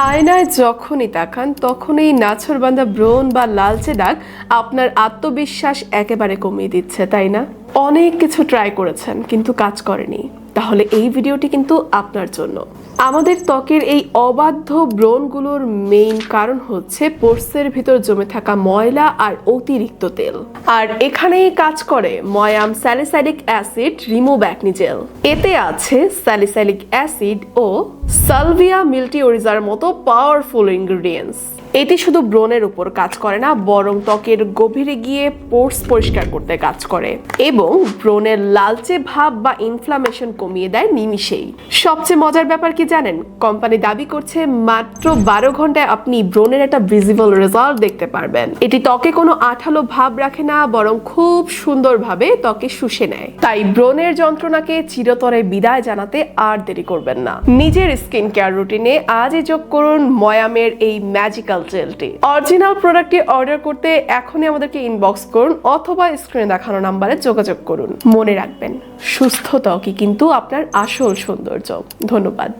আয়নায় যখনই তাকান তখনই নাছোড়বান্দা ব্রণ বা লালচে দাগ আপনার আত্মবিশ্বাস একেবারে কমিয়ে দিচ্ছে, তাই না? অনেক কিছু ট্রাই করেছেন কিন্তু কাজ করেনি, তাহলে এই ভিডিওটি কিন্তু আপনার জন্য। আমাদের ত্বকের এই অবাধ্য ব্রণগুলোর মেইন কারণ হচ্ছে পোরসের ভিতর জমে থাকা ময়লা আর অতিরিক্ত তেল। আর এখানেই কাজ করে ময়াম salicylic acid remove acne gel. এতে আছে স্যালিসাইলিক অ্যাসিড ও সালভিয়া মিল্টিওরিজার মতো পাওয়ারফুল ইনগ্রেডিয়েন্টস। এটি শুধু ব্রণের উপর কাজ করে না, বরং ত্বকের গভীরে গিয়ে পোর্স পরিষ্কার করতে কাজ করে এবং ব্রণের লালচে ভাব বা ইনফ্লামেশন কমিয়ে দেয় নিমিষেই। সবচেয়ে মজার ব্যাপার কি জানেন? কোম্পানি দাবি করছে মাত্র 12 ঘন্টায় আপনি ব্রণের একটা ভিজিবল রেজাল্ট দেখতে পারবেন। এটি ত্বকে কোনো আঠালো ভাব রাখে না, বরং খুব সুন্দরভাবে ত্বকে শুষে নেয়। তাই ব্রণের যন্ত্রণাকে চিরতরে বিদায় জানাতে আর দেরি করবেন না। নিজের স্কিন কেয়ার রুটিনে আজই যোগ করুন ময়ামের এই ম্যাজিক্যাল জেলটি। অরিজিনাল প্রোডাক্টটি অর্ডার করতে এখনই আমাদেরকে ইনবক্স করুন অথবা স্ক্রিনে দেখানো নাম্বারে যোগাযোগ করুন। মনে রাখবেন, সুস্থ ত্বকই কিন্তু আপনার আসল সৌন্দর্য। ধন্যবাদ।